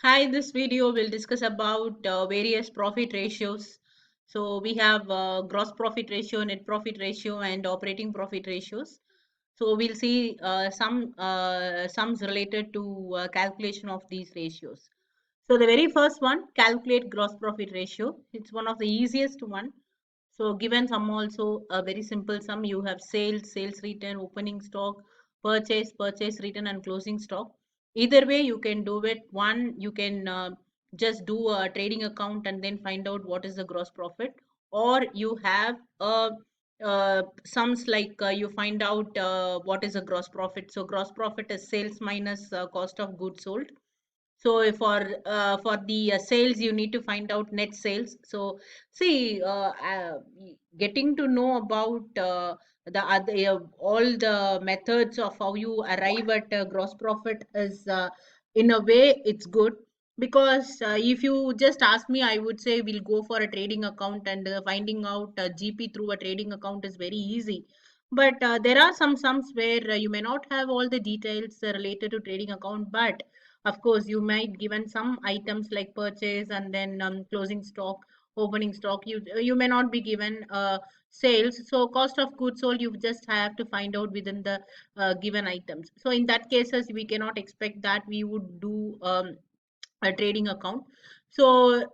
Hi, this video will discuss about various profit ratios. So we have gross profit ratio, net profit ratio, and operating profit ratios. So we'll see some sums related to calculation of these ratios. So the very first one, calculate gross profit ratio. It's one of the easiest one. So given sum also a very simple sum. You have sales, sales return, opening stock, purchase, purchase return, and closing stock. Either way, you can do it. One, you can just do a trading account and then find out what is the gross profit, or you have a sums like you find out what is a gross profit. So gross profit is sales minus cost of goods sold. So for the sales, you need to find out net sales. So see, getting to know about the other all the methods of how you arrive at gross profit is in a way it's good, because if you just ask me, I would say we'll go for a trading account, and finding out GP through a trading account is very easy. But there are some sums where you may not have all the details related to trading account, but of course, you might given some items like purchase and then closing stock, opening stock. You may not be given sales. So cost of goods sold, you just have to find out within the given items. So in that cases, we cannot expect that we would do a trading account. So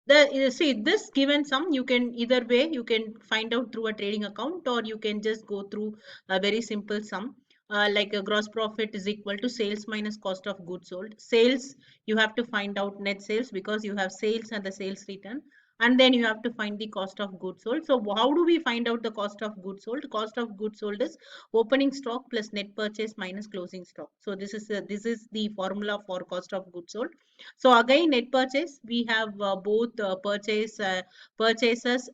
the you see this given sum, you can either way you can find out through a trading account, or you can just go through a very simple sum, like a gross profit is equal to sales minus cost of goods sold. Sales, you have to find out net sales because you have sales and the sales return, and then you have to find the cost of goods sold. So how do we find out the cost of goods sold? Cost of goods sold is opening stock plus net purchase minus closing stock. So this is the formula for cost of goods sold. So again, net purchase, we have both purchases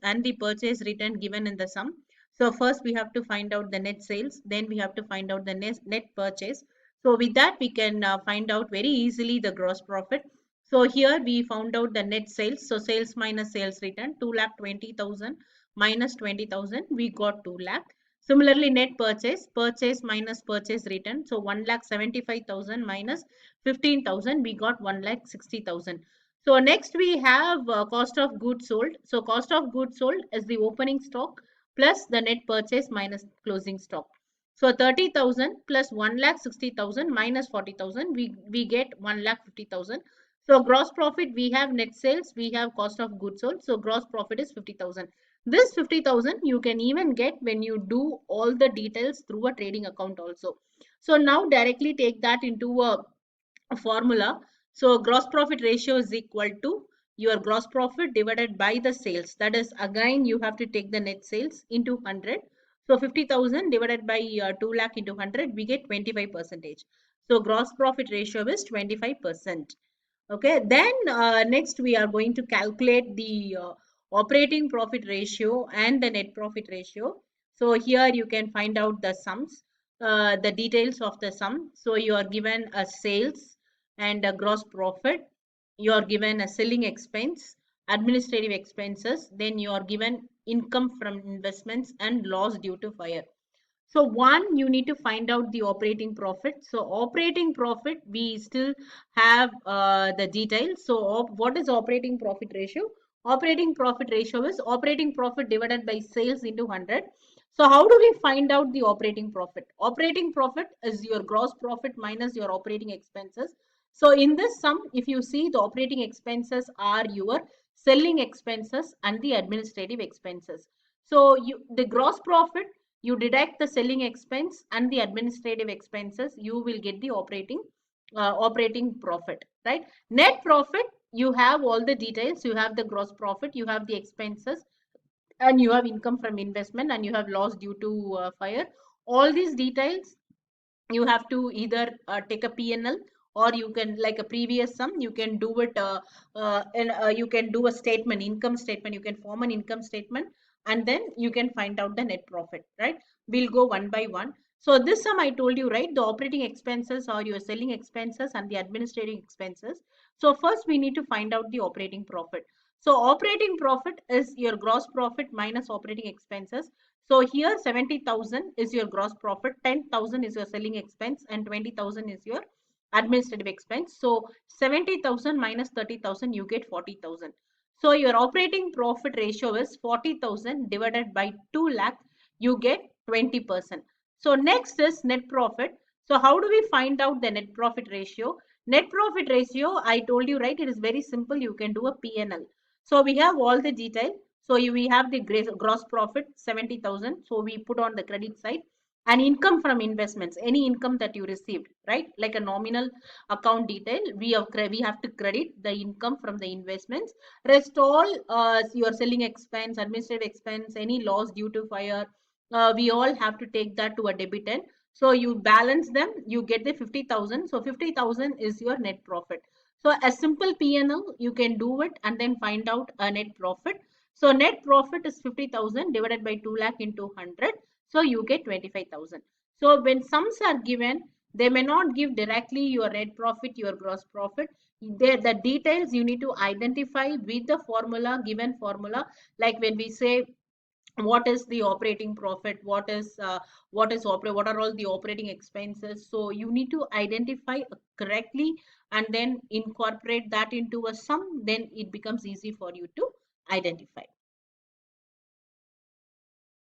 and the purchase return given in the sum. So first we have to find out the net sales, then we have to find out the net purchase. So with that, we can find out very easily the gross profit. So here we found out the net sales. So sales minus sales return, 2,20,000 minus 20,000, we got 2 lakh. Similarly, net purchase, purchase minus purchase return. So 1,75,000 minus 15,000, we got 1,60,000. So next we have cost of goods sold. So cost of goods sold is the opening stock plus the net purchase minus closing stock. So 30,000 plus 1,60,000 minus 40,000, we get 1,50,000. So gross profit, we have net sales, we have cost of goods sold. So gross profit is 50,000. This 50,000 you can even get when you do all the details through a trading account also. So now directly take that into a formula. So gross profit ratio is equal to your gross profit divided by the sales. That is, again, you have to take the net sales into 100. So 50,000 divided by 2 lakh into 100, we get 25 percentage. So gross profit ratio is 25%. Okay, then next we are going to calculate the operating profit ratio and the net profit ratio. So here you can find out the sums, the details of the sum. So you are given a sales and a gross profit. You are given a selling expense, administrative expenses. Then you are given income from investments and loss due to fire. So one, you need to find out the operating profit. So operating profit, we still have the details. So what is operating profit ratio? Operating profit ratio is operating profit divided by sales into 100. So how do we find out the operating profit? Operating profit is your gross profit minus your operating expenses. So in this sum, if you see, the operating expenses are your selling expenses and the administrative expenses. So the gross profit, you deduct the selling expense and the administrative expenses, you will get the operating profit, right? Net profit, you have all the details. You have the gross profit, you have the expenses, and you have income from investment, and you have loss due to fire. All these details you have to either take a PNL, or you can, like a previous sum, you can do it and you can do a statement, income statement. You can form an income statement, and then you can find out the net profit, right? We'll go one by one. So this sum, I told you, right, the operating expenses or your selling expenses and the administrative expenses. So first we need to find out the operating profit. So operating profit is your gross profit minus operating expenses. So here 70,000 is your gross profit, 10,000 is your selling expense, and 20,000 is your administrative expense. So 70,000 minus 30,000, you get 40,000. So your operating profit ratio is 40,000 divided by 2 lakh, you get 20%. So next is net profit. So how do we find out the net profit ratio? Net profit ratio, I told you, right? It is very simple. You can do a P&L. So we have all the detail. So we have the gross profit 70,000. So we put on the credit side, and income from investments, any income that you received, right? Like a nominal account detail, we have to credit the income from the investments. Rest all your selling expense, administrative expense, any loss due to fire, we all have to take that to a debit end. So you balance them, you get the 50,000. So 50,000 is your net profit. So a simple P&L, you can do it and then find out a net profit. So net profit is 50,000 divided by 2 lakh into 100. So you get 25,000. So when sums are given, they may not give directly your net profit, your gross profit. The details you need to identify with the formula, given formula. Like when we say what is the operating profit, what are all the operating expenses, so you need to identify correctly and then incorporate that into a sum, then it becomes easy for you to identify.